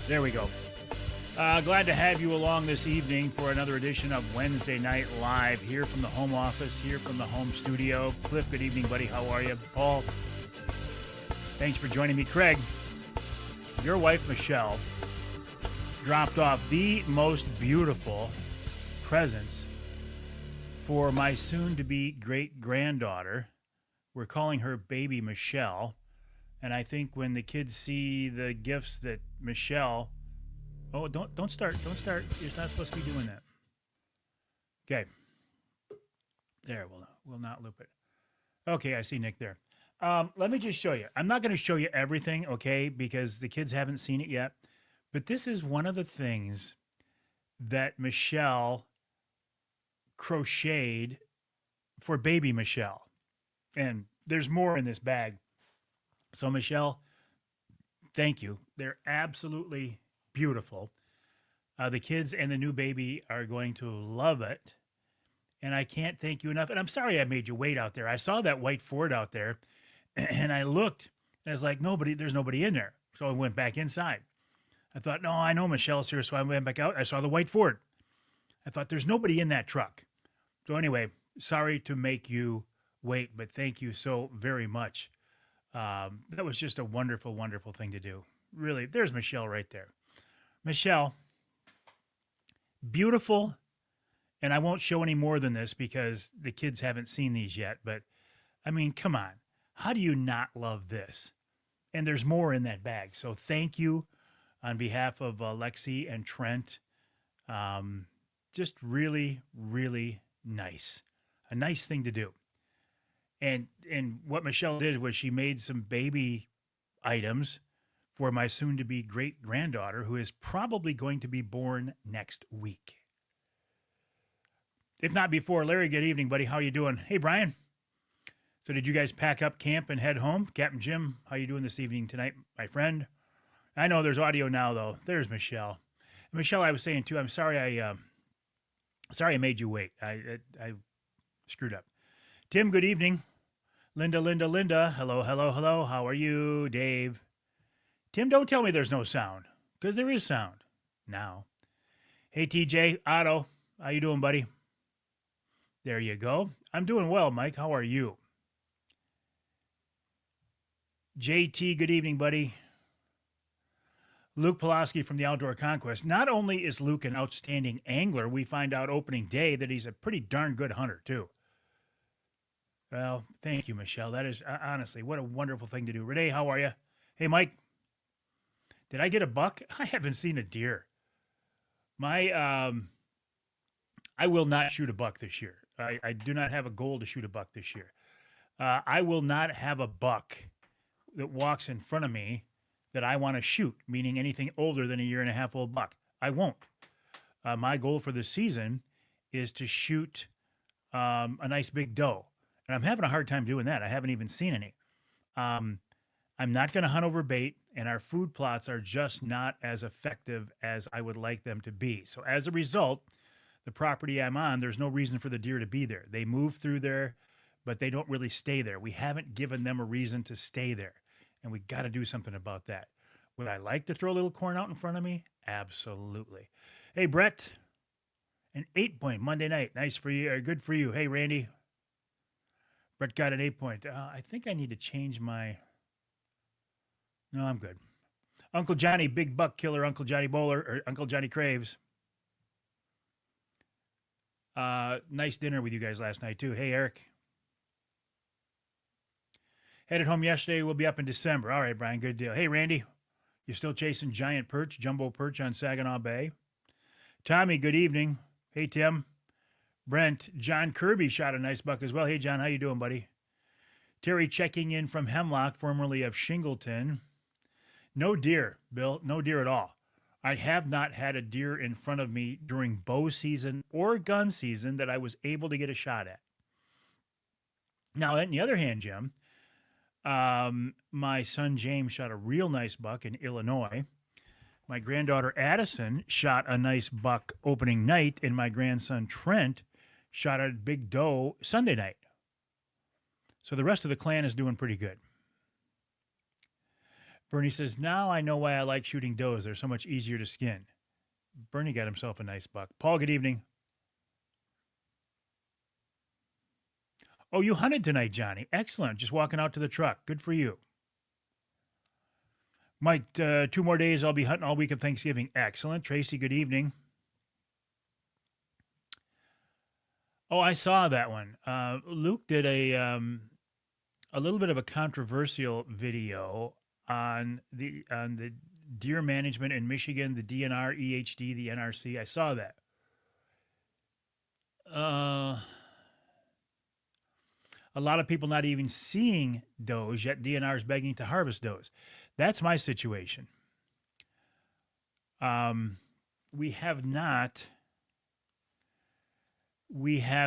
There we go. Glad to have you along this evening for another edition of Wednesday Night Live here from the home office, here from the home studio. Cliff, good evening, buddy. How are you? Paul, thanks for joining me. Craig, your wife, Michelle, dropped off the most beautiful presents for my soon-to-be great-granddaughter. We're calling her Baby Michelle. And I think when the kids see the gifts that Michelle... Oh, don't start. Don't start. You're not supposed to be doing that. Okay. There, we'll not loop it. Okay, I see Nick there. Let me just show you. I'm not going to show you everything, okay, because the kids haven't seen it yet. But this is one of the things that Michelle crocheted for baby Michelle. And there's more in this bag. So, Michelle, thank you. They're absolutely beautiful. The kids and the new baby are going to love it. And I can't thank you enough. And I'm sorry I made you wait out there. I saw that white Ford out there, and I looked, and I was like, there's nobody in there. So I went back inside. I thought, no, I know Michelle's here. So I went back out. I saw the white Ford. I thought, there's nobody in that truck. So anyway, sorry to make you wait, but thank you so very much. That was just a wonderful, wonderful thing to do. Really, there's Michelle right there. Michelle, beautiful, and I won't show any more than this because the kids haven't seen these yet, but I mean, come on. How do you not love this? And there's more in that bag. So thank you on behalf of Lexi and Trent. Just really, really nice. A nice thing to do. And what Michelle did was she made some baby items for my soon-to-be great-granddaughter, who is probably going to be born next week. If not before. Larry, good evening, buddy. How you doing? Hey, Brian. So did you guys pack up camp and head home? Captain Jim, how you doing this evening tonight, my friend? I know there's audio now, though. There's Michelle. And Michelle, I was saying, too, I'm sorry I made you wait. I screwed up. Tim, good evening. Linda. Hello. How are you? Dave. Tim, don't tell me there's no sound, because there is sound now. Hey, TJ, Otto, how you doing, buddy? There you go. I'm doing well, Mike. How are you? JT, good evening, buddy. Luke Pulaski from the Outdoor Conquest. Not only is Luke an outstanding angler, we find out opening day that he's a pretty darn good hunter, too. Well, thank you, Michelle. That is, honestly, what a wonderful thing to do. Renee, how are you? Hey, Mike. Did I get a buck? I haven't seen a deer. I will not shoot a buck this year. I do not have a goal to shoot a buck this year. I will not have a buck that walks in front of me that I want to shoot, meaning anything older than a year and a half old buck. I won't. My goal for this season is to shoot a nice big doe. And I'm having a hard time doing that. I haven't even seen any. I'm not going to hunt over bait, and our food plots are just not as effective as I would like them to be. So as a result, the property I'm on, there's no reason for the deer to be there. They move through there, but they don't really stay there. We haven't given them a reason to stay there, and we got to do something about that. Would I like to throw a little corn out in front of me? Absolutely. Hey, Brett, an 8-point Monday night. Nice for you, or good for you. Hey, Randy. Brett got an 8-point. I think I need to change my... No, I'm good. Uncle Johnny, big buck killer, Uncle Johnny Bowler, or Uncle Johnny Craves. Nice dinner with you guys last night, too. Hey, Eric. Headed home yesterday. We'll be up in December. All right, Brian, good deal. Hey, Randy, you still chasing giant perch, jumbo perch on Saginaw Bay? Tommy, good evening. Hey, Tim. Brent, John Kirby shot a nice buck as well. Hey, John, how you doing, buddy? Terry checking in from Hemlock, formerly of Shingleton. No deer, Bill. No deer at all. I have not had a deer in front of me during bow season or gun season that I was able to get a shot at. Now, on the other hand, Jim, my son James shot a real nice buck in Illinois. My granddaughter Addison shot a nice buck opening night, and my grandson Trent shot a big doe Sunday night. So the rest of the clan is doing pretty good. Bernie says, now I know why I like shooting does. They're so much easier to skin. Bernie got himself a nice buck. Paul, good evening. Oh, you hunted tonight, Johnny. Excellent. Just walking out to the truck. Good for you. Mike, 2 more days. I'll be hunting all week of Thanksgiving. Excellent. Tracy, good evening. Oh, I saw that one. Luke did a little bit of a controversial video on the deer management in Michigan, the DNR, EHD, the NRC. I saw that. A lot of people not even seeing does, yet DNR is begging to harvest does. That's my situation. We have not. I'm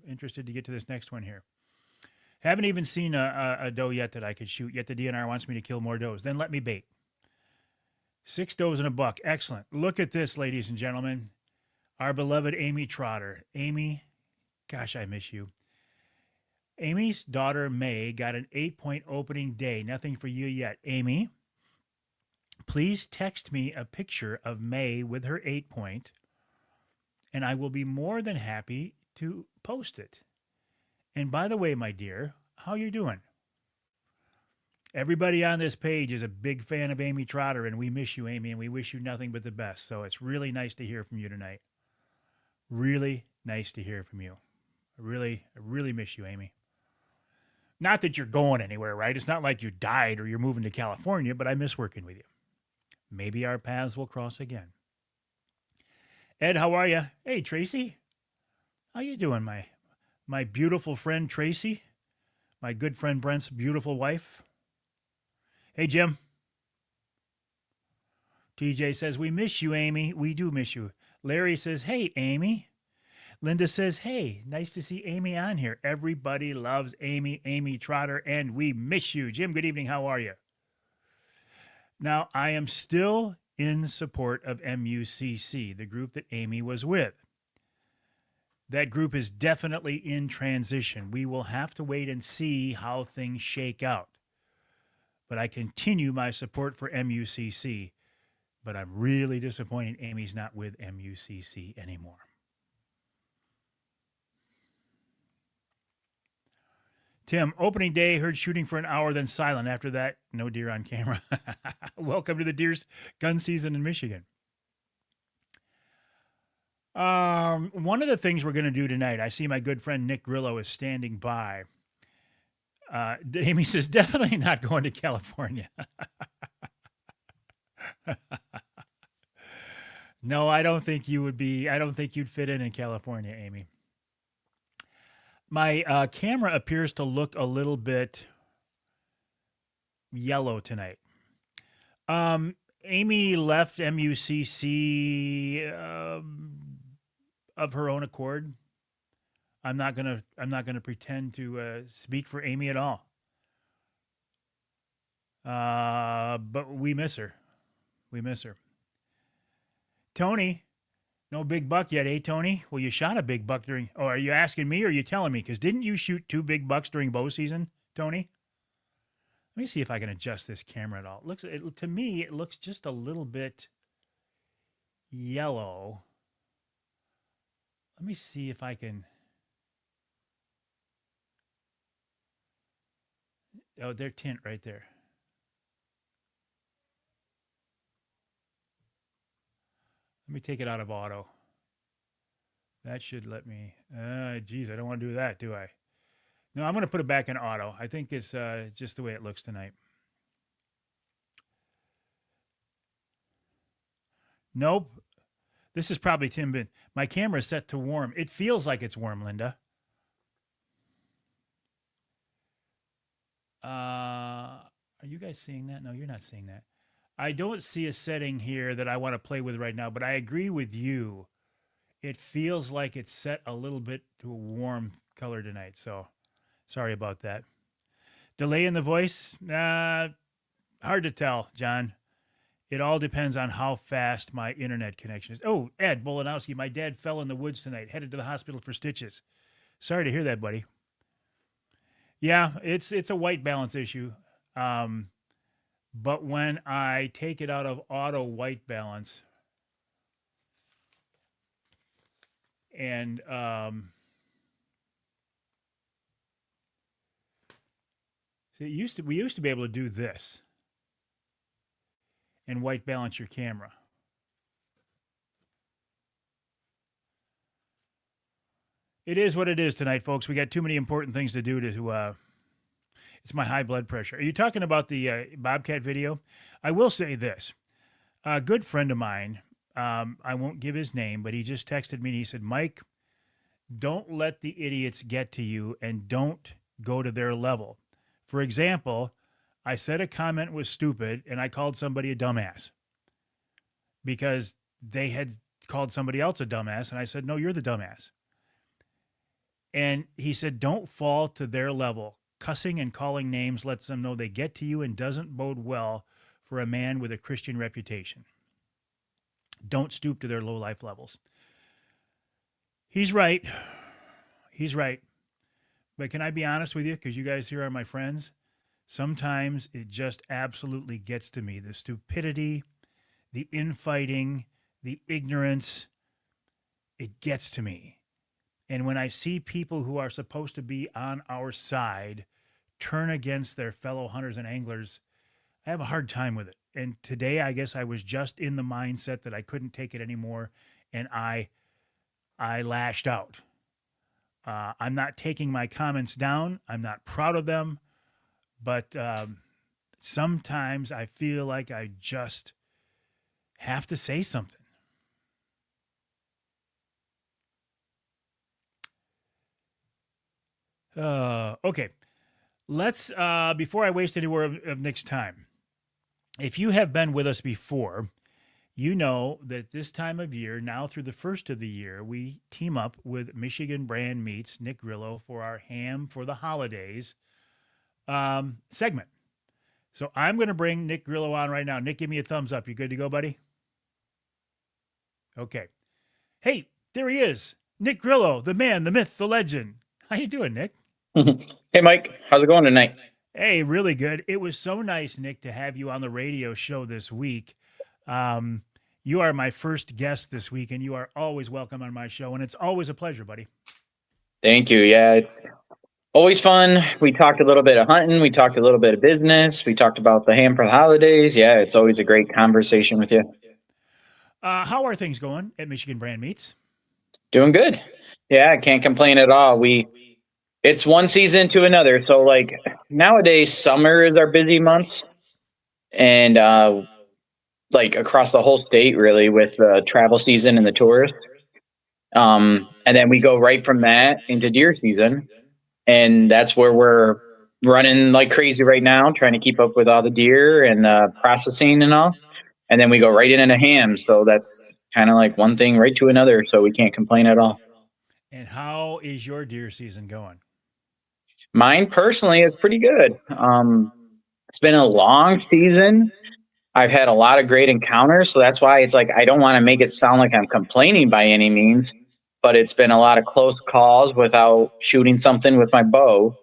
interested to get to this next one here. Haven't even seen a doe yet that I could shoot. Yet the DNR wants me to kill more does. Then let me bait. 6 does and a buck. Excellent. Look at this, ladies and gentlemen. Our beloved Amy Trotter. Amy, gosh, I miss you. Amy's daughter, May, got an 8-point opening day. Nothing for you yet. Amy, please text me a picture of May with her 8-point, and I will be more than happy to post it. And by the way, my dear, how you doing? Everybody on this page is a big fan of Amy Trotter, and we miss you, Amy, and we wish you nothing but the best. So it's really nice to hear from you tonight. Really nice to hear from you. I really miss you, Amy. Not that you're going anywhere, right? It's not like you died or you're moving to California, but I miss working with you. Maybe our paths will cross again. Ed, how are you? Hey, Tracy. How you doing, my beautiful friend Tracy? My good friend Brent's beautiful wife. Hey, Jim. TJ says, we miss you, Amy. We do miss you. Larry says, hey, Amy. Linda says, hey, nice to see Amy on here. Everybody loves Amy Trotter, and we miss you. Jim, good evening. How are you? Now, I am still in support of MUCC, the group that Amy was with. That group is definitely in transition. We will have to wait and see how things shake out. But I continue my support for MUCC, but I'm really disappointed Amy's not with MUCC anymore. Tim, opening day, heard shooting for an hour, then silent. After that, no deer on camera. Welcome to the deer's gun season in Michigan. One of the things we're going to do tonight, I see my good friend Nick Grillo is standing by. Amy says, definitely not going to California. No, I don't think you would be. I don't think you'd fit in California, Amy. My camera appears to look a little bit yellow tonight. Amy left MUCC of her own accord. I'm not gonna pretend to speak for Amy at all. But we miss her. We miss her. Tony. No big buck yet, eh, Tony? Well, you shot a big buck during... Oh, are you asking me or are you telling me? Because didn't you shoot 2 big bucks during bow season, Tony? Let me see if I can adjust this camera at all. To me, it looks just a little bit yellow. Let me see if I can... Oh, their tint right there. Let me take it out of auto. That should let me, geez, I don't want to do that, do I? No, I'm going to put it back in auto. I think it's just the way it looks tonight. Nope. This is probably Tim Bin. My camera is set to warm. It feels like it's warm, Linda. Are you guys seeing that? No, you're not seeing that. I don't see a setting here that I want to play with right now, but I agree with you. It feels like it's set a little bit to a warm color tonight, so sorry about that. Delay in the voice? Hard to tell, John. It all depends on how fast my internet connection is. Oh, Ed Bolanowski, my dad fell in the woods tonight, headed to the hospital for stitches. Sorry to hear that, buddy. Yeah, it's a white balance issue. Um, but when I take it out of auto white balance and see, we used to be able to do this and white balance your camera. It is what it is tonight, folks. We got too many important things to do to. It's my high blood pressure. Are you talking about the Bobcat video? I will say this: a good friend of mine. I won't give his name, but he just texted me and he said, "Mike, don't let the idiots get to you, and don't go to their level." For example, I said a comment was stupid, and I called somebody a dumbass because they had called somebody else a dumbass, and I said, "No, you're the dumbass." And he said, don't fall to their level. Cussing and calling names lets them know they get to you and doesn't bode well for a man with a Christian reputation. Don't stoop to their low life levels. He's right. He's right. But can I be honest with you? Because you guys here are my friends. Sometimes it just absolutely gets to me. The stupidity, the infighting, the ignorance, it gets to me. And when I see people who are supposed to be on our side turn against their fellow hunters and anglers, I have a hard time with it. And today, I guess I was just in the mindset that I couldn't take it anymore, and I lashed out. I'm not taking my comments down. I'm not proud of them, but sometimes I feel like I just have to say something. Okay. Let's, before I waste any more of Nick's time, if you have been with us before, you know that this time of year, now through the first of the year, we team up with Michigan Brand Meats, Nick Grillo, for our Ham for the Holidays segment. So I'm going to bring Nick Grillo on right now. Nick, give me a thumbs up. You good to go, buddy? Okay. Hey, there he is. Nick Grillo, the man, the myth, the legend. How you doing, Nick? Hey, Mike, how's it going tonight? Hey, really good. It was so nice, Nick, to have you on the radio show this week. Um, you are my first guest this week, and you are always welcome on my show, and it's always a pleasure, buddy. Thank you. Yeah, it's always fun. We talked a little bit of hunting. We talked a little bit of business. We talked about the ham for the holidays. Yeah, it's always a great conversation with you. How are things going at Michigan Brand Meats? Doing good. Yeah, I can't complain at all. It's one season to another. So like nowadays, summer is our busy months, and like across the whole state, really, with the travel season and the tourists. And then we go right from that into deer season, and that's where we're running like crazy right now, trying to keep up with all the deer and processing and all. And then we go right into ham. So that's kind of like one thing right to another. So we can't complain at all. And how is your deer season going? Mine personally is pretty good. It's been a long season. I've had a lot of great encounters. So that's why it's like I don't want to make it sound like I'm complaining by any means, but it's been a lot of close calls without shooting something with my bow.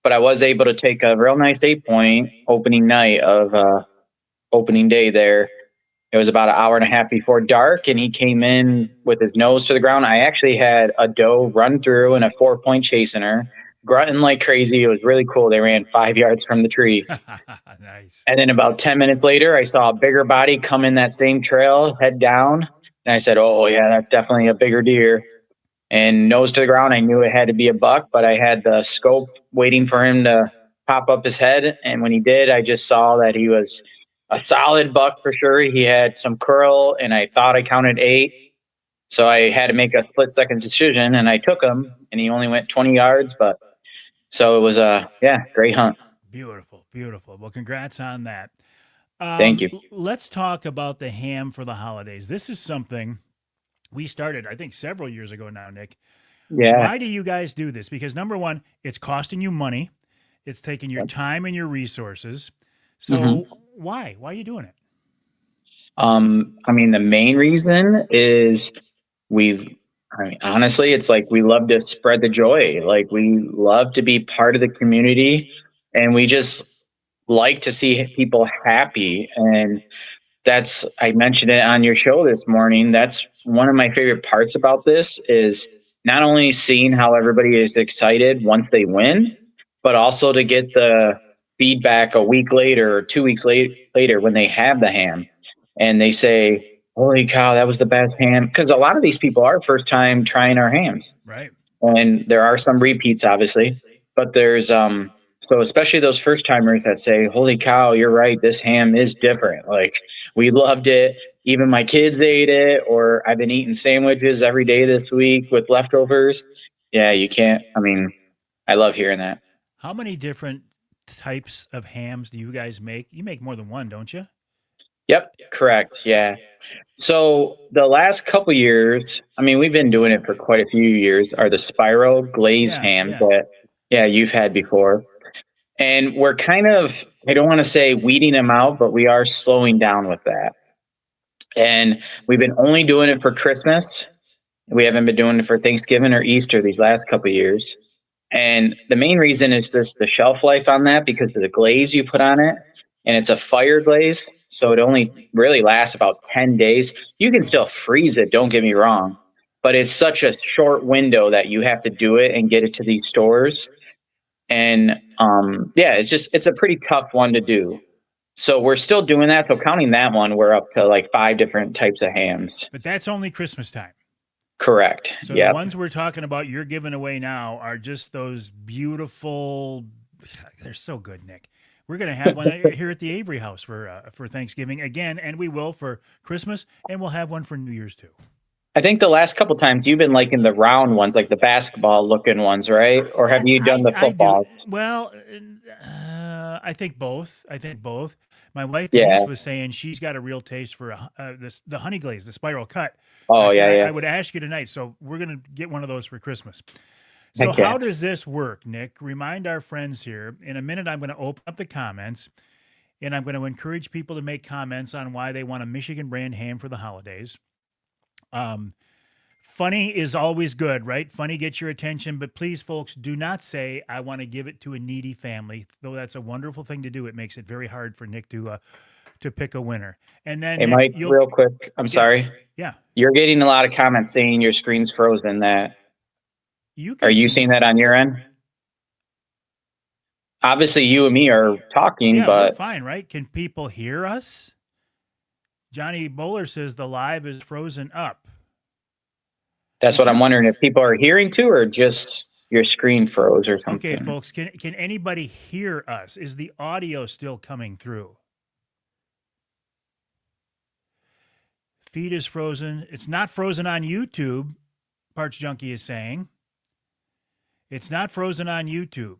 But I was able to take a real nice 8 point opening night of opening day there. It was about an hour and a half before dark, and he came in with his nose to the ground. I actually had a doe run through and a 4 point chasing her, grunting like crazy. It was really cool. They ran 5 yards from the tree. Nice. And then about 10 minutes later, I saw a bigger body come in that same trail, head down. And I said, oh, yeah, that's definitely a bigger deer. And nose to the ground, I knew it had to be a buck, but I had the scope waiting for him to pop up his head. And when he did, I just saw that he was a solid buck for sure. He had some curl, and I thought I counted 8. So I had to make a split second decision, and I took him, and he only went 20 yards. But so it was a, great hunt. Beautiful, beautiful. Well, congrats on that. Thank you. Let's talk about the ham for the holidays. This is something we started, I think, several years ago now, Nick. Yeah. Why do you guys do this? Because number one, it's costing you money. It's taking your time and your resources. So why? Why are you doing it? I mean, the main reason is honestly, it's like we love to spread the joy. Like we love to be part of the community, and we just like to see people happy. And I mentioned it on your show this morning. That's one of my favorite parts about this is not only seeing how everybody is excited once they win, but also to get the feedback a week later or 2 weeks later when they have the ham and they say, holy cow, that was the best ham. Because a lot of these people are first time trying our hams. Right. And there are some repeats, obviously, but there's, so especially those first timers that say, holy cow, you're right, this ham is different. Like, we loved it. Even my kids ate it, or I've been eating sandwiches every day this week with leftovers. Yeah, you can't. I mean, I love hearing that. How many different types of hams do you guys make? You make more than one, don't you? Yep, correct. Yeah. So the last couple years, I mean, we've been doing it for quite a few years, are the spiral glazed Yeah, hams yeah. that, yeah, you've had before. And we're kind of, I don't want to say weeding them out, but we are slowing down with that. And we've been only doing it for Christmas. We haven't been doing it for Thanksgiving or Easter these last couple of years. And the main reason is just the shelf life on that because of the glaze you put on it. And it's a fire glaze. So it only really lasts about 10 days. You can still freeze it, don't get me wrong. But it's such a short window that you have to do it and get it to these stores. And yeah, it's a pretty tough one to do. So we're still doing that. So counting that one, we're up to like 5 different types of hams. But that's only Christmas time. Correct. So Yep. the ones we're talking about you're giving away now are just those beautiful. They're so good, Nick. We're going to have one here at the Avery House for Thanksgiving again, and we will for Christmas, and we'll have one for New Year's too. I think the last couple times you've been liking the round ones, like the basketball looking ones, right? Or have you done the I do. football? Well, I think both. I think both. My wife Yeah. Denise was saying she's got a real taste for the honey glaze, the spiral cut. Oh, I said, yeah, I yeah. would ask you tonight, so we're gonna get one of those for Christmas. So Heck yeah. how does this work, Nick? Remind our friends here. In a minute, I'm going to open up the comments, and I'm going to encourage people to make comments on why they want a Michigan brand ham for the holidays. Funny is always good, right? Funny gets your attention, but please, folks, do not say I want to give it to a needy family. Though that's a wonderful thing to do, it makes it very hard for Nick to pick a winner. And then Hey, Nick, Mike, real quick. I'm sorry. Yeah. You're getting a lot of comments saying your screen's frozen. Are you seeing that on your end? Obviously, you and me are talking, Yeah, we're but fine, right? Can people hear us? Johnny Bowler says the live is frozen up. that's what I'm wondering if people are hearing too, or just your screen froze or something. Okay, folks, can anybody hear us? Is the audio still coming through? Feed is frozen. It's not frozen on YouTube, Parts Junkie is saying. It's not frozen on YouTube.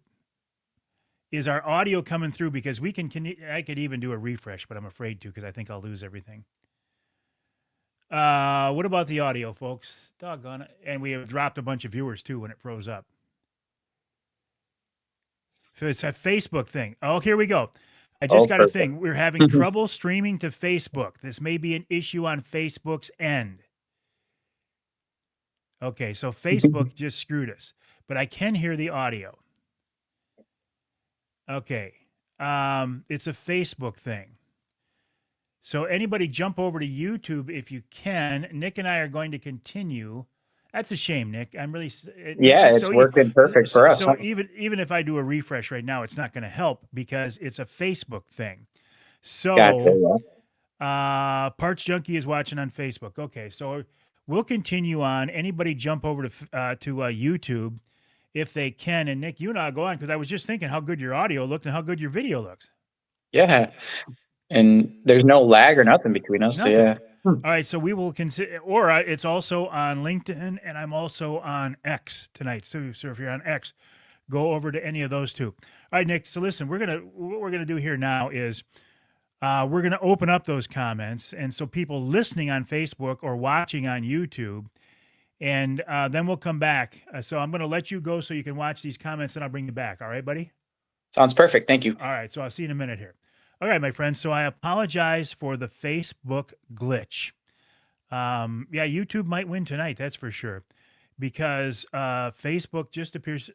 Is our audio coming through? Because I could even do a refresh, but I'm afraid to because I think I'll lose everything. What about the audio, folks? Doggone it. And we have dropped a bunch of viewers too when it froze up. So it's a Facebook thing. Oh, here we go. I just got a thing. We're having trouble streaming to Facebook. This may be an issue on Facebook's end. Okay, so Facebook just screwed us, but I can hear the audio. Okay, it's a Facebook thing. So anybody jump over to YouTube if you can. Nick and I are going to continue. That's a shame, Nick. I'm really yeah. It's working perfect for us. So even if I do a refresh right now, it's not going to help because it's a Facebook thing. So Gotcha, Parts Junkie is watching on Facebook. Okay, so we'll continue on. Anybody jump over to YouTube if they can. And Nick, you and I'll go on because I was just thinking how good your audio looked and how good your video looks. Yeah. And there's no lag or nothing between us. Nothing. So yeah. All right, so we will consider, or it's also on LinkedIn, and I'm also on X tonight. So if you're on X, go over to any of those two. All right, Nick. So listen, what we're gonna do here now is we're gonna open up those comments, and so people listening on Facebook or watching on YouTube, and then we'll come back. So I'm gonna let you go so you can watch these comments, and I'll bring you back. All right, buddy? Sounds perfect. Thank you. All right, so I'll see you in a minute here. All right, my friends. So I apologize for the Facebook glitch. Yeah, YouTube might win tonight. That's for sure, because Facebook just appears.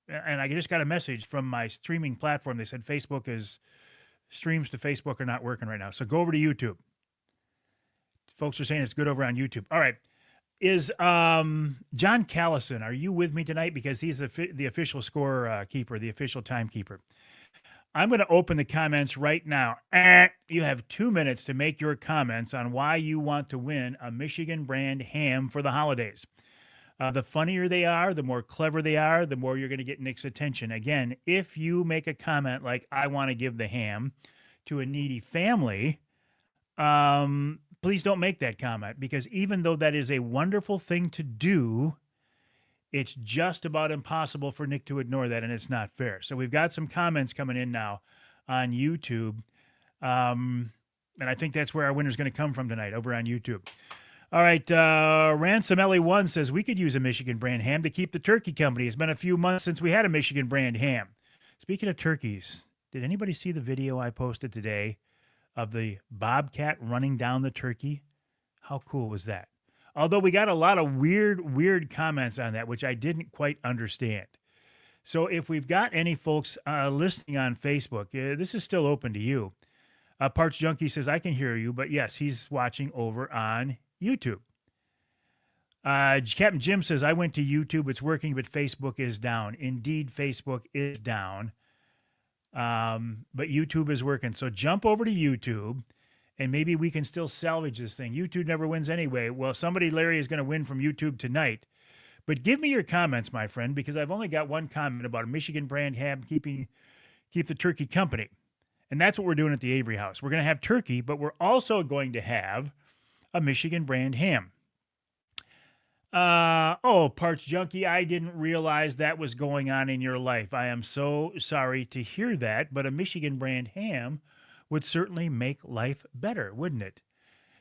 and I just got a message from my streaming platform. They said streams to Facebook are not working right now. So go over to YouTube. Folks are saying it's good over on YouTube. All right. Is John Callison, are you with me tonight? Because he's the official score keeper, the official timekeeper. I'm going to open the comments right now. You have 2 minutes to make your comments on why you want to win a Michigan brand ham for the holidays. The funnier they are, the more clever they are, the more you're going to get Nick's attention. Again, if you make a comment like, I want to give the ham to a needy family, please don't make that comment, because even though that is a wonderful thing to do, it's just about impossible for Nick to ignore that, and it's not fair. So we've got some comments coming in now on YouTube. And I think that's where our winner's going to come from tonight, over on YouTube. All right. Ransom LA1 says, we could use a Michigan brand ham to keep the turkey company. It's been a few months since we had a Michigan brand ham. Speaking of turkeys, did anybody see the video I posted today of the bobcat running down the turkey? How cool was that? Although we got a lot of weird comments on that, which I didn't quite understand. So if we've got any folks listening on Facebook, this is still open to you. Parts Junkie says, I can hear you, but yes, he's watching over on YouTube. Captain Jim says, I went to YouTube. It's working, but Facebook is down. Indeed, Facebook is down. But YouTube is working. So jump over to YouTube, and maybe we can still salvage this thing. YouTube never wins anyway. Well, somebody, Larry, is going to win from YouTube tonight. But give me your comments, my friend, because I've only got one comment about a Michigan brand ham keep the turkey company. And that's what we're doing at the Avery House. We're going to have turkey, but we're also going to have a Michigan brand ham. Parts Junkie, I didn't realize that was going on in your life. I am so sorry to hear that, but a Michigan brand ham would certainly make life better, wouldn't it?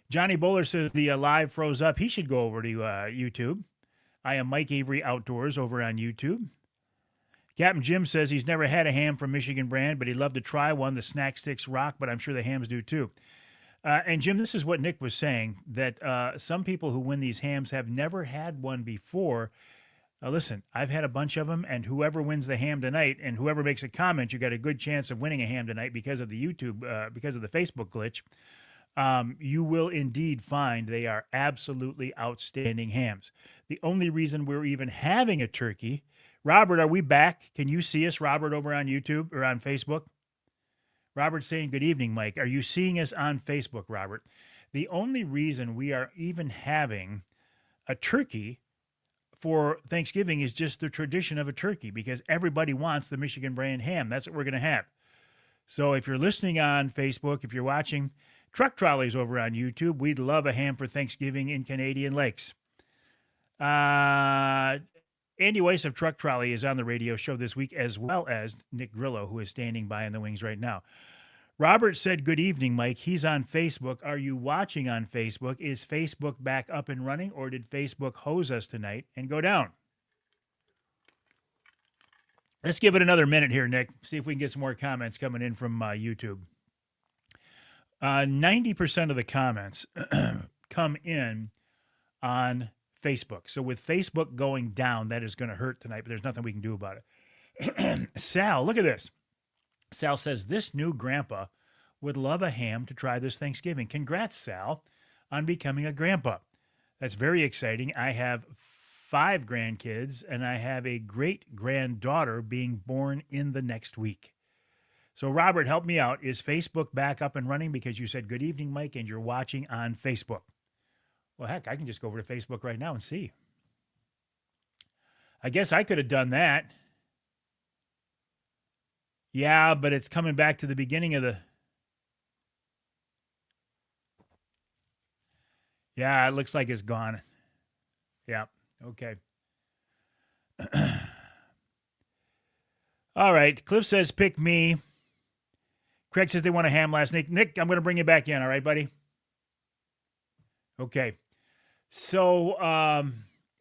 Johnny Bowler says the live froze up. He should go over to YouTube. I am Mike Avery Outdoors over on YouTube. Captain Jim says he's never had a ham from Michigan brand, but he'd love to try one. The snack sticks rock, but I'm sure the hams do too. And Jim, this is what Nick was saying, that some people who win these hams have never had one before. Listen, I've had a bunch of them, and whoever wins the ham tonight and whoever makes a comment, you got a good chance of winning a ham tonight because of the because of the Facebook glitch. You will indeed find they are absolutely outstanding hams. The only reason we're even having a turkey, Robert, are we back? Can you see us, Robert, over on YouTube or on Facebook? Robert's saying, good evening, Mike. Are you seeing us on Facebook, Robert? The only reason we are even having a turkey for Thanksgiving is just the tradition of a turkey, because everybody wants the Michigan brand ham. That's what we're going to have. So if you're listening on Facebook, if you're watching Truck Trolleys over on YouTube, we'd love a ham for Thanksgiving in Canadian Lakes. Andy Weiss of Truck Trolley is on the radio show this week, as well as Nick Grillo, who is standing by in the wings right now. Robert said, good evening, Mike. He's on Facebook. Are you watching on Facebook? Is Facebook back up and running, or did Facebook hose us tonight and go down? Let's give it another minute here, Nick. See if we can get some more comments coming in from YouTube. 90% of the comments come in on Facebook. So with Facebook going down, that is going to hurt tonight, but there's nothing we can do about it. Sal, look at this. Sal says, this new grandpa would love a ham to try this Thanksgiving. Congrats, Sal, on becoming a grandpa. That's very exciting. I have 5 grandkids, and I have a great-granddaughter being born in the next week. So, Robert, help me out. Is Facebook back up and running? Because you said, good evening, Mike, and you're watching on Facebook. Well, heck, I can just go over to Facebook right now and see. I guess I could have done that. Yeah, but it's coming back to the beginning of the... Yeah, it looks like it's gone. Yeah, okay. All right, Cliff says, pick me. Craig says they want a ham last night. Nick, I'm going to bring you back in, all right, buddy? Okay. So,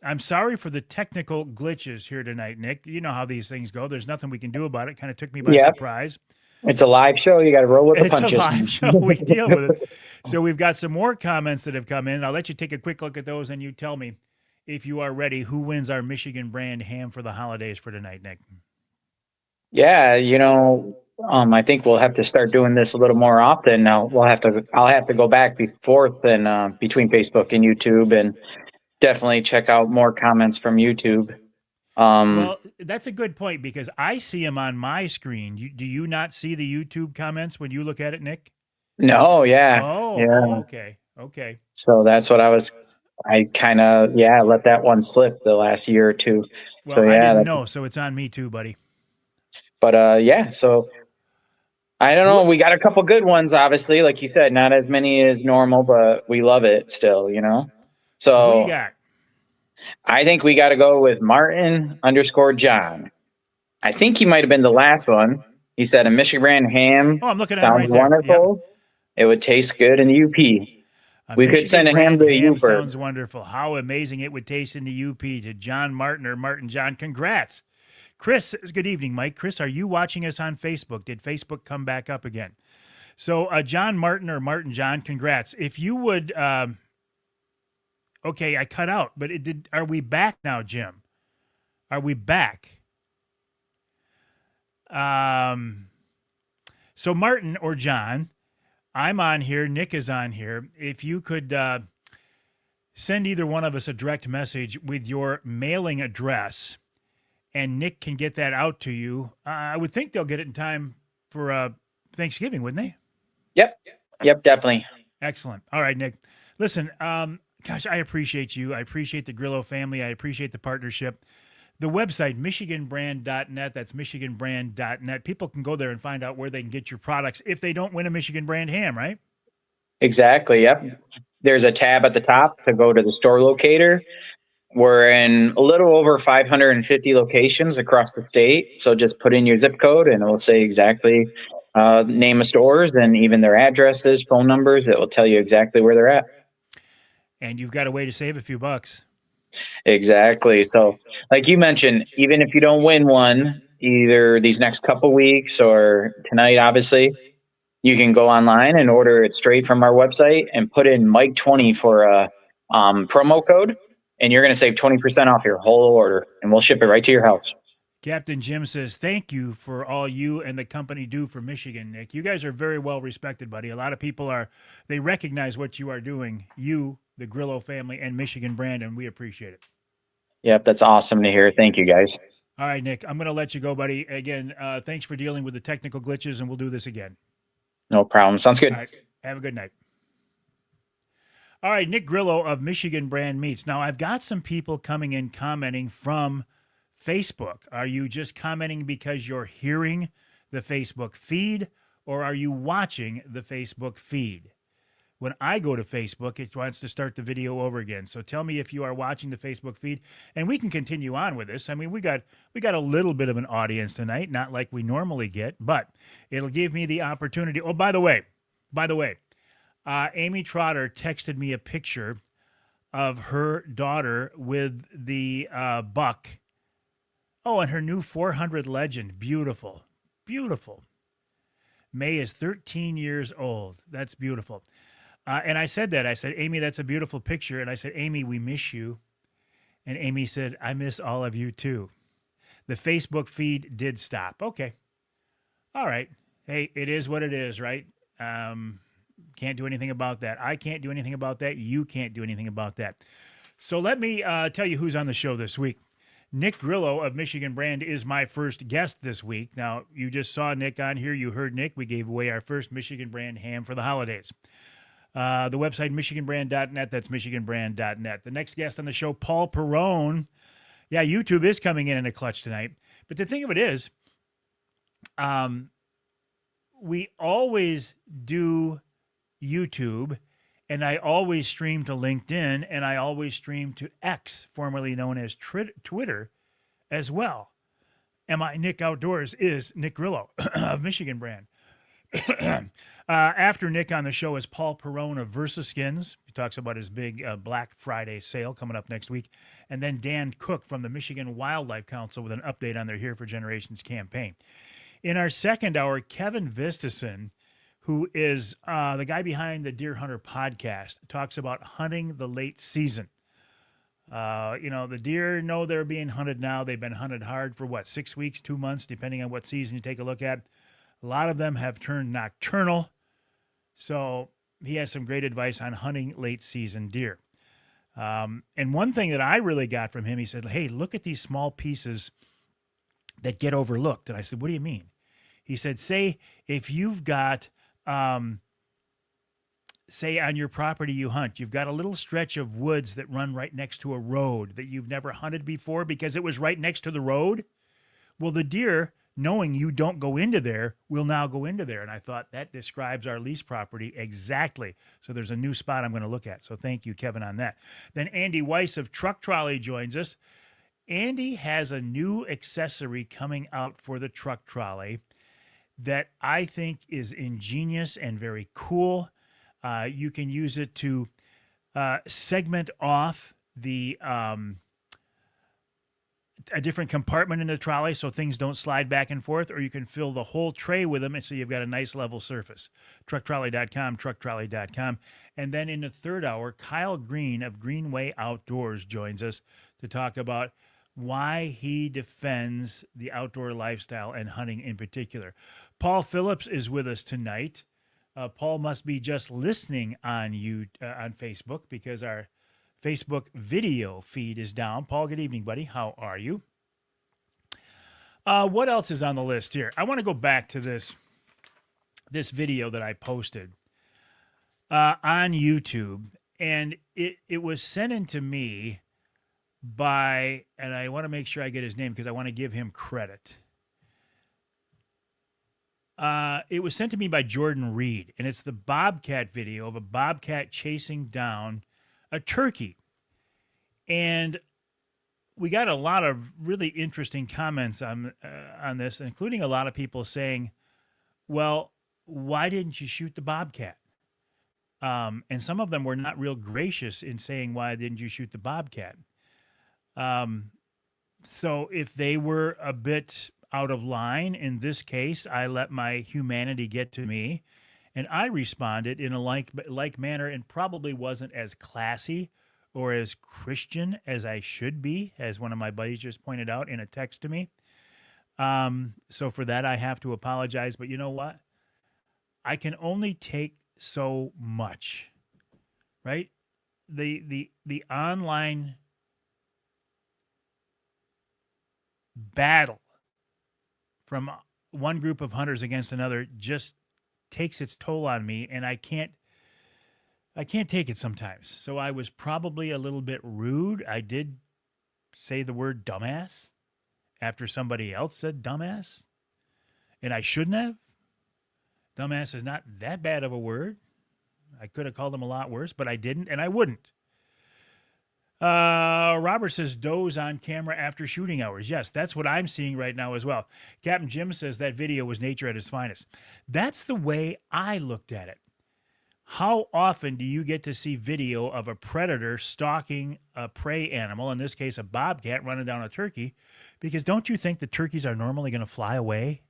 I'm sorry for the technical glitches here tonight, Nick. You know how these things go. There's nothing we can do about it. Kind of took me by surprise. It's a live show. You got to roll with the punches. It's a live show. We deal with it. So we've got some more comments that have come in. I'll let you take a quick look at those, and you tell me, if you are ready, who wins our Michigan brand ham for the holidays for tonight, Nick? Yeah, I think we'll have to start doing this a little more often. Now I'll have to go back forth and between Facebook and YouTube, and definitely check out more comments from YouTube. Um, Well, that's a good point because I see them on my screen. Do you not see the YouTube comments when you look at it, Nick? no, yeah, Oh, yeah. okay. Okay. So that's what I kind of, yeah, let that one slip the last year or two. Well, So I yeah, didn't that's, know, so it's on me too, buddy. but yeah, so I don't know. Who We got a couple good ones, obviously, like you said, not as many as normal, but we love it still. well, who you So got? I think we got to go with Martin_John. I think he might have been the last one. He said a Michigan brand ham Oh, I'm looking at him sounds right there. Yep. wonderful. It would taste good in the UP. A We could Michigan send a ham brand to the ham Uber. sounds wonderful. How amazing it would taste in the UP to John Martin or Martin John. Congrats. Chris says, good evening, Mike. Chris, are you watching us on Facebook? Did Facebook come back up again? So, John Martin or Martin John, congrats. If you would, okay, I cut out, but it did. Are we back now, Jim? Are we back? So Martin or John, I'm on here. Nick is on here. If you could send either one of us a direct message with your mailing address, and Nick can get that out to you. I would think they'll get it in time for Thanksgiving, wouldn't they? Yep, definitely. Excellent. All right, Nick. Listen, gosh, I appreciate you. I appreciate the Grillo family. I appreciate the partnership. The website, michiganbrand.net, that's michiganbrand.net. People can go there and find out where they can get your products if they don't win a Michigan brand ham, right? Exactly. Yep. There's a tab at the top to go to the store locator. We're in a little over 550 locations across the state. So just put in your zip code and it will say exactly name of stores and even their addresses, phone numbers. It will tell you exactly where they're at. And you've got a way to save a few bucks. Exactly. So, like you mentioned, even if you don't win one, either these next couple weeks or tonight, obviously, you can go online and order it straight from our website and put in Mike20 for a promo code, and you're going to save 20% off your whole order, and we'll ship it right to your house. Captain Jim says, thank you for all you and the company do for Michigan, Nick. You guys are very well respected, buddy. A lot of people they recognize what you are doing, you, the Grillo family, and Michigan brand, and we appreciate it. Yep, that's awesome to hear. Thank you, guys. All right, Nick, I'm going to let you go, buddy. Again, thanks for dealing with the technical glitches, and we'll do this again. No problem. Sounds good. All right, have a good night. All right, Nick Grillo of Michigan Brand Meats. Now, I've got some people coming in commenting from Facebook. Are you just commenting because you're hearing the Facebook feed, or are you watching the Facebook feed? When I go to Facebook, it wants to start the video over again. So tell me if you are watching the Facebook feed, and we can continue on with this. I mean, we got a little bit of an audience tonight, not like we normally get, but it'll give me the opportunity. Oh, by the way, Amy Trotter texted me a picture of her daughter with the buck. Oh, and her new 400 Legend. Beautiful. Beautiful. May is 13 years old. That's beautiful. And I said that. I said, Amy, that's a beautiful picture. And I said, Amy, we miss you. And Amy said, I miss all of you too. The Facebook feed did stop. Okay. All right. Hey, it is what it is, right? Can't do anything about that. I can't do anything about that. You can't do anything about that. So let me tell you who's on the show this week. Nick Grillo of Michigan Brand is my first guest this week. Now, you just saw Nick on here. You heard Nick. We gave away our first Michigan Brand ham for the holidays. The website, michiganbrand.net. That's michiganbrand.net. The next guest on the show, Paul Perrone. Yeah, YouTube is coming in a clutch tonight. But the thing of it is, we always do YouTube, and I always stream to LinkedIn, and I always stream to X, formerly known as Twitter, as well. MI Nick Outdoors is Nick Grillo of Michigan Brand. After Nick on the show is Paul Perrone of Versa Skins. He talks about his big Black Friday sale coming up next week. And then Dan Cook from the Michigan Wildlife Council with an update on their Here for Generations campaign. In our second hour, Kevin Vistison, who is the guy behind the Deer Hunter podcast, talks about hunting the late season. The deer know they're being hunted now. They've been hunted hard for what, 6 weeks, 2 months, depending on what season you take a look at. A lot of them have turned nocturnal. So he has some great advice on hunting late season deer. And one thing that I really got from him, he said, hey, look at these small pieces that get overlooked. And I said, what do you mean? He said, say if you've got, say on your property you hunt, you've got a little stretch of woods that run right next to a road that you've never hunted before because it was right next to the road. Well, the deer, knowing you don't go into there, will now go into there. And I thought that describes our lease property exactly. So there's a new spot I'm going to look at. So thank you, Kevin, on that. Then Andy Weiss of Truck Trolley joins us. Andy has a new accessory coming out for the truck trolley that I think is ingenious and very cool. You can use it to segment off the a different compartment in the trolley so things don't slide back and forth, or you can fill the whole tray with them, and so you've got a nice level surface. Trucktrolley.com, trucktrolley.com. And then in the third hour, Kyle Green of Greenway Outdoors joins us to talk about why he defends the outdoor lifestyle and hunting in particular. Paul Phillips is with us tonight. Paul must be just listening on on Facebook because our Facebook video feed is down. Paul, good evening, buddy. How are you? What else is on the list here? I want to go back to this video that I posted on YouTube, and it was sent in to me by, and I want to make sure I get his name because I want to give him credit. It was sent to me by Jordan Reed, and it's the bobcat video of a bobcat chasing down a turkey. And we got a lot of really interesting comments on this, including a lot of people saying, well, why didn't you shoot the bobcat? And some of them were not real gracious in saying, why didn't you shoot the bobcat? So if they were a bit out of line in this case, I let my humanity get to me, and I responded in a like manner, and probably wasn't as classy or as Christian as I should be, as one of my buddies just pointed out in a text to me. So for that, I have to apologize. But you know what? I can only take so much, right? The online battle from one group of hunters against another just takes its toll on me, and I can't take it sometimes. So I was probably a little bit rude. I did say the word dumbass after somebody else said dumbass, and I shouldn't have. Dumbass is not that bad of a word. I could have called him a lot worse, but I didn't, and I wouldn't. Robert says does on camera after shooting hours. Yes, that's what I'm seeing right now as well. Captain Jim says that video was nature at its finest. That's the way I looked at it. How often do you get to see video of a predator stalking a prey animal, in this case a bobcat running down a turkey? Because don't you think the turkeys are normally going to fly away?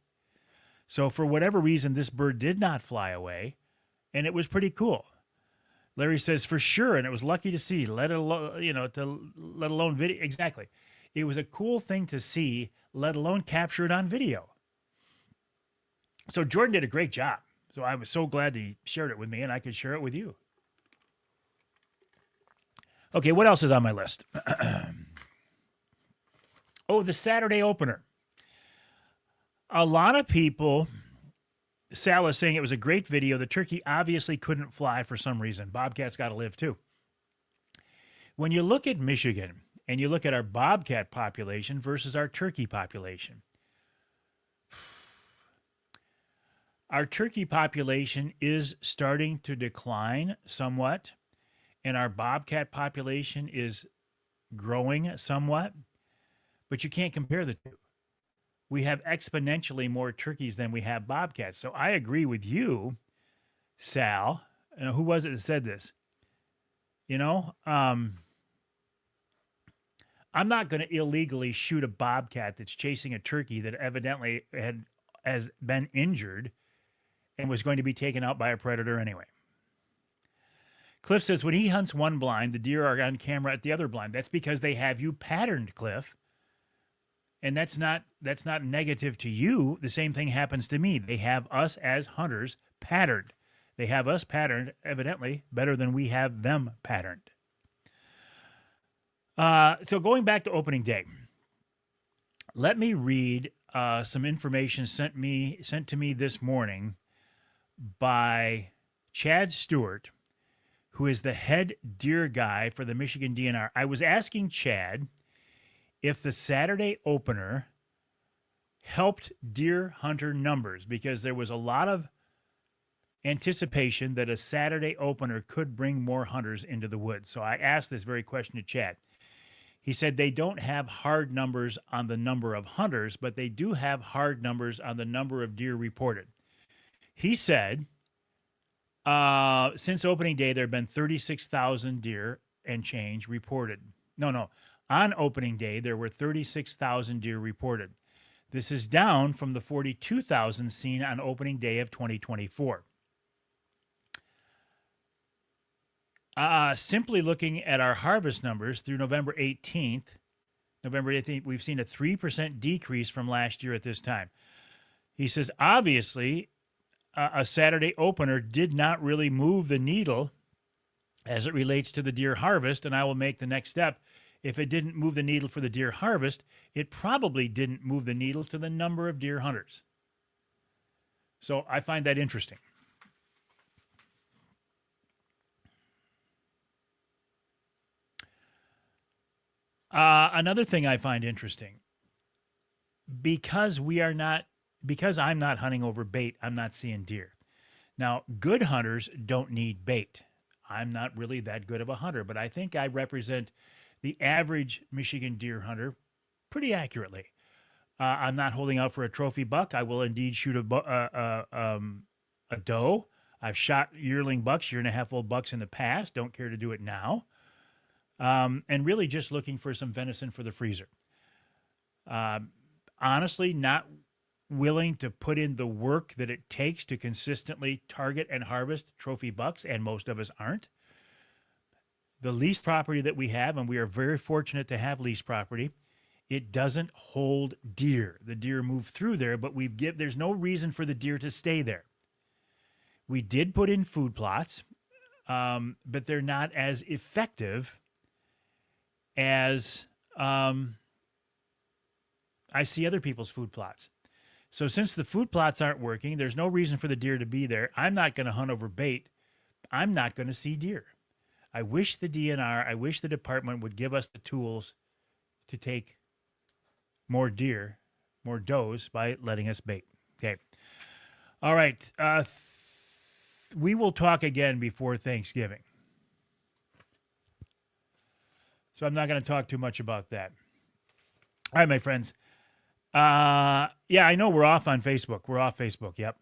So for whatever reason, this bird did not fly away, and it was pretty cool. Larry says for sure, and it was lucky to see, let alone video. Exactly. It was a cool thing to see, let alone capture it on video. So Jordan did a great job. So I was so glad that he shared it with me, and I could share it with you. Okay, what else is on my list? Oh, the Saturday opener. A lot of people, Sal is saying it was a great video. The turkey obviously couldn't fly for some reason. Bobcats got to live too. When you look at Michigan and you look at our bobcat population versus our turkey population, our turkey population is starting to decline somewhat, and our bobcat population is growing somewhat, but you can't compare the two. We have exponentially more turkeys than we have bobcats. So I agree with you, Sal. Who was it that said this? I'm not going to illegally shoot a bobcat that's chasing a turkey that evidently has been injured and was going to be taken out by a predator anyway. Cliff says when he hunts one blind, the deer are on camera at the other blind. That's because they have you patterned, Cliff. And that's not negative to you. The same thing happens to me. They have us as hunters patterned. They have us patterned, evidently, better than we have them patterned. So going back to opening day, let me read some information sent to me this morning by Chad Stewart, who is the head deer guy for the Michigan DNR. I was asking Chad if the Saturday opener helped deer hunter numbers, because there was a lot of anticipation that a Saturday opener could bring more hunters into the woods. So I asked this very question to Chad. He said they don't have hard numbers on the number of hunters, but they do have hard numbers on the number of deer reported. He said, since opening day, there have been 36,000 deer and change reported. No. On opening day, there were 36,000 deer reported. This is down from the 42,000 seen on opening day of 2024. Simply looking at our harvest numbers through November 18th, we've seen a 3% decrease from last year at this time. He says, obviously, a Saturday opener did not really move the needle as it relates to the deer harvest, and I will make the next step. If it didn't move the needle for the deer harvest, it probably didn't move the needle to the number of deer hunters. So I find that interesting. Another thing I find interesting, because I'm not hunting over bait, I'm not seeing deer. Now, good hunters don't need bait. I'm not really that good of a hunter, but I think I represent the average Michigan deer hunter pretty accurately. I'm not holding out for a trophy buck. I will indeed shoot a doe. I've shot yearling bucks, 1.5-year-old bucks in the past. Don't care to do it now. And really just looking for some venison for the freezer. Honestly, not willing to put in the work that it takes to consistently target and harvest trophy bucks, and most of us aren't. The lease property that we have, and we are very fortunate to have lease property, it doesn't hold deer. The deer move through there, but there's no reason for the deer to stay there. We did put in food plots, but they're not as effective as I see other people's food plots. So since the food plots aren't working, there's no reason for the deer to be there. I'm not going to hunt over bait. I'm not going to see deer. I wish the DNR, I wish the department would give us the tools to take more deer, more does by letting us bait. Okay. All right. We will talk again before Thanksgiving. So I'm not going to talk too much about that. All right, my friends. Yeah, I know we're off on Facebook. We're off Facebook. Yep.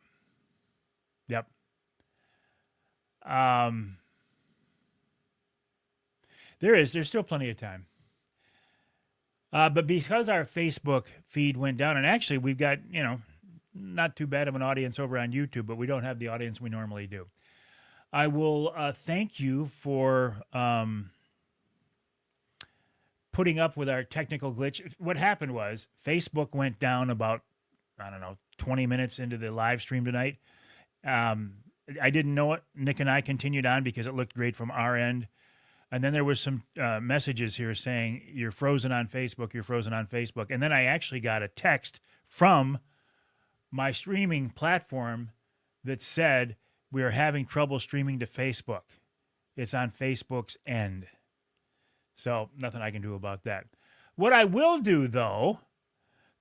There's still plenty of time. But because our Facebook feed went down, and actually we've got, not too bad of an audience over on YouTube, but we don't have the audience we normally do. I will thank you for putting up with our technical glitch. What happened was Facebook went down about, 20 minutes into the live stream tonight. I didn't know it. Nick and I continued on because it looked great from our end. And then there was some messages here saying, you're frozen on Facebook. And then I actually got a text from my streaming platform that said, we are having trouble streaming to Facebook. It's on Facebook's end. So nothing I can do about that. What I will do, though,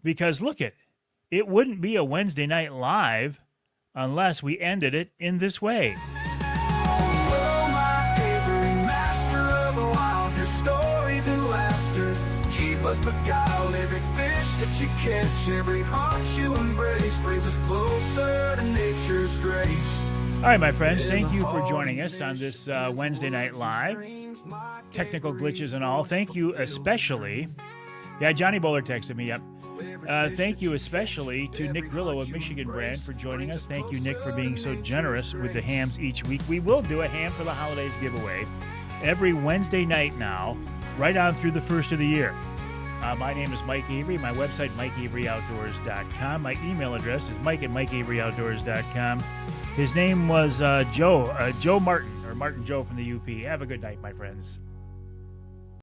because look it wouldn't be a Wednesday night live unless we ended it in this way. Us beguiled, every fish that you catch, every heart you embrace brings us closer to nature's grace. All right, my friends, thank you for joining us on this Wednesday night live. Technical glitches and all. Thank you especially. Yeah, Johnny Bowler texted me. Yep. Thank you especially to Nick Grillo of Michigan Brand for joining us. Thank you, Nick, for being so generous with the hams each week. We will do a ham for the holidays giveaway every Wednesday night now, right on through the first of the year. My name is Mike Avery. My website, MikeAveryOutdoors.com. My email address is Mike@MikeAveryOutdoors.com. His name was Joe Martin, or Martin Joe from the UP. Have a good night, my friends.